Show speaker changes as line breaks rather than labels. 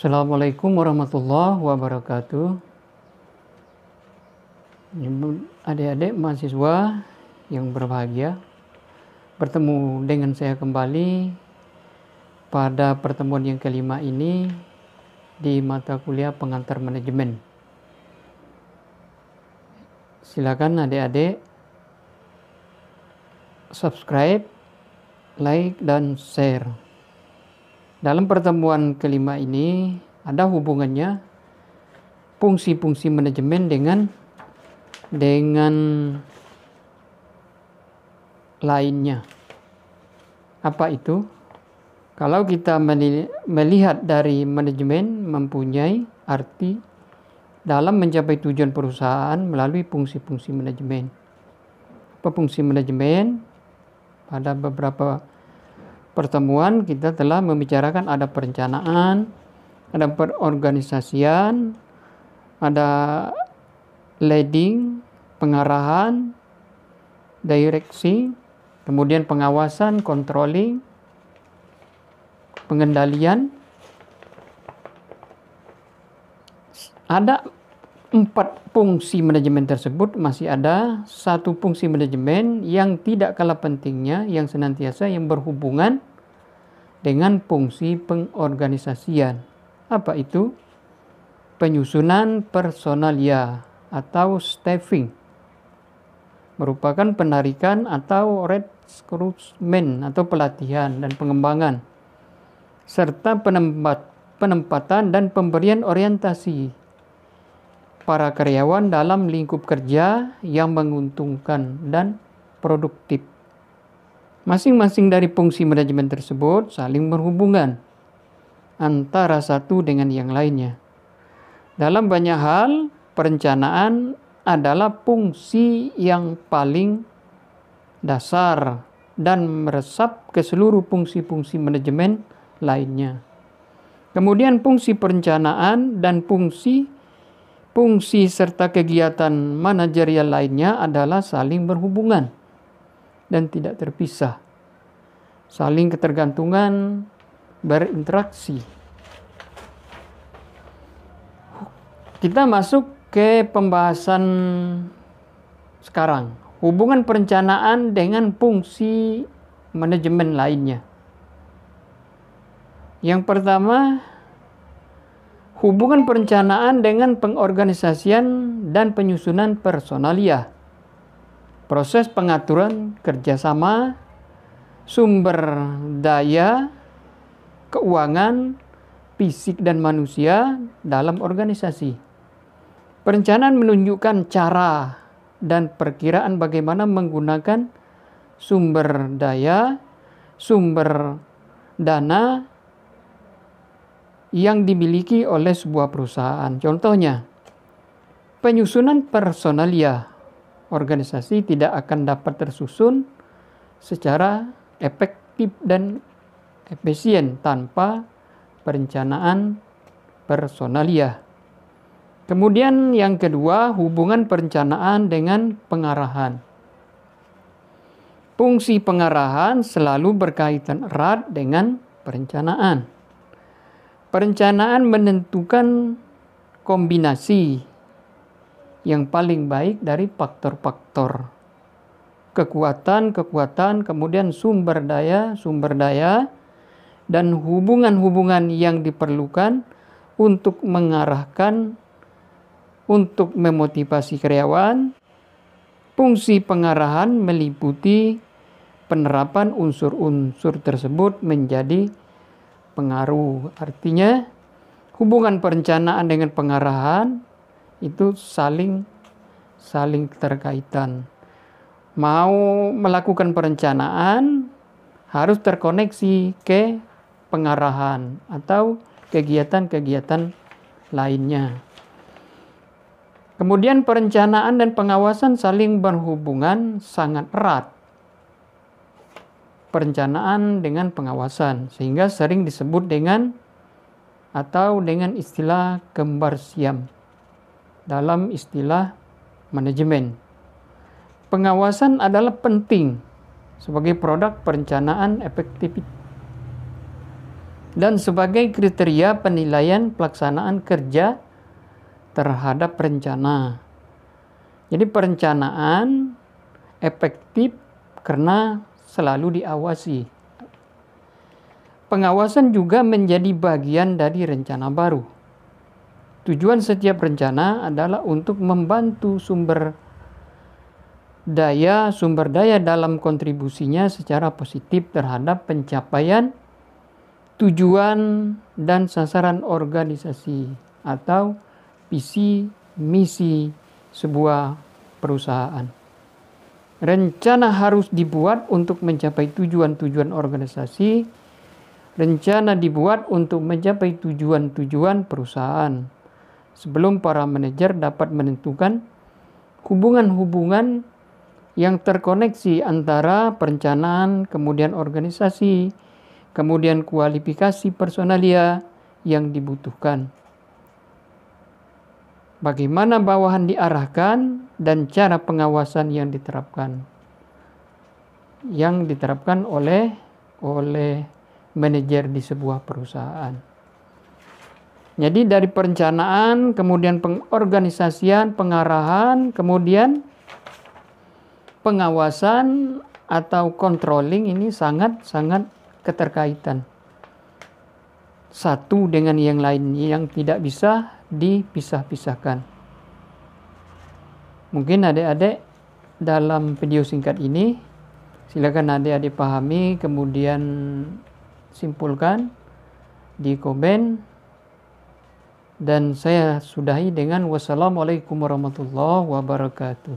Assalamualaikum warahmatullahi wabarakatuh. Adik-adik mahasiswa yang berbahagia, bertemu dengan saya kembali pada pertemuan yang kelima ini di mata kuliah pengantar manajemen. Silakan adik-adik subscribe, like, dan share. Dalam pertemuan kelima ini ada hubungannya fungsi-fungsi manajemen dengan lainnya. Apa itu? Kalau kita melihat dari manajemen mempunyai arti dalam mencapai tujuan perusahaan melalui fungsi-fungsi manajemen. Apa fungsi manajemen? Pada beberapa pertemuan kita telah membicarakan ada perencanaan, ada perorganisasian, ada leading, pengarahan, direksi, kemudian pengawasan, controlling, pengendalian. Ada 4 fungsi manajemen tersebut, masih ada satu fungsi manajemen yang tidak kalah pentingnya, yang senantiasa yang berhubungan dengan fungsi pengorganisasian. Apa itu? Penyusunan personalia atau staffing, merupakan penarikan atau rekrutmen atau pelatihan dan pengembangan, serta penempatan dan pemberian orientasi para karyawan dalam lingkup kerja yang menguntungkan dan produktif. Masing-masing dari fungsi manajemen tersebut saling berhubungan antara satu dengan yang lainnya. Dalam banyak hal, perencanaan adalah fungsi yang paling dasar dan meresap ke seluruh fungsi-fungsi manajemen lainnya. Kemudian fungsi perencanaan dan fungsi serta kegiatan manajerial lainnya adalah saling berhubungan dan tidak terpisah, saling ketergantungan, berinteraksi. Kita masuk ke pembahasan sekarang, hubungan perencanaan dengan fungsi manajemen lainnya. Yang pertama, hubungan perencanaan dengan pengorganisasian dan penyusunan personalia. Proses pengaturan kerjasama, sumber daya, keuangan, fisik dan manusia dalam organisasi. Perencanaan menunjukkan cara dan perkiraan bagaimana menggunakan sumber daya, sumber dana yang dimiliki oleh sebuah perusahaan. Contohnya, penyusunan personalia. Organisasi tidak akan dapat tersusun secara efektif dan efisien tanpa perencanaan personalia. Kemudian yang kedua, hubungan perencanaan dengan pengarahan. Fungsi pengarahan selalu berkaitan erat dengan perencanaan. Perencanaan menentukan kombinasi yang paling baik dari faktor-faktor kekuatan, kemudian sumber daya, dan hubungan-hubungan yang diperlukan untuk mengarahkan, untuk memotivasi karyawan. Fungsi pengarahan meliputi penerapan unsur-unsur tersebut menjadi pengaruh. Artinya, hubungan perencanaan dengan pengarahan itu saling terkaitan. Mau melakukan perencanaan harus terkoneksi ke pengarahan atau kegiatan-kegiatan lainnya. Kemudian perencanaan dan pengawasan saling berhubungan sangat erat. Perencanaan dengan pengawasan, sehingga sering disebut dengan istilah kembar siam dalam istilah manajemen. Pengawasan adalah penting sebagai produk perencanaan efektif. dan sebagai kriteria penilaian pelaksanaan kerja terhadap rencana. Jadi perencanaan efektif karena selalu diawasi. Pengawasan juga menjadi bagian dari rencana baru. Tujuan setiap rencana adalah untuk membantu sumber daya dalam kontribusinya secara positif terhadap pencapaian tujuan dan sasaran organisasi atau visi misi sebuah perusahaan. Rencana harus dibuat untuk mencapai tujuan-tujuan organisasi. Rencana dibuat untuk mencapai tujuan-tujuan perusahaan. Sebelum para manajer dapat menentukan hubungan-hubungan yang terkoneksi antara perencanaan, kemudian organisasi, kemudian kualifikasi personalia yang dibutuhkan. Bagaimana bawahan diarahkan dan cara pengawasan yang diterapkan. Yang diterapkan oleh manajer di sebuah perusahaan. Jadi dari perencanaan, kemudian pengorganisasian, pengarahan, kemudian pengawasan atau controlling ini sangat-sangat keterkaitan. Satu dengan yang lain yang tidak bisa dipisah-pisahkan. Mungkin adik-adik dalam video singkat ini, silakan adik-adik pahami, kemudian simpulkan di komen. Dan saya sudahi dengan wassalamualaikum warahmatullahi wabarakatuh.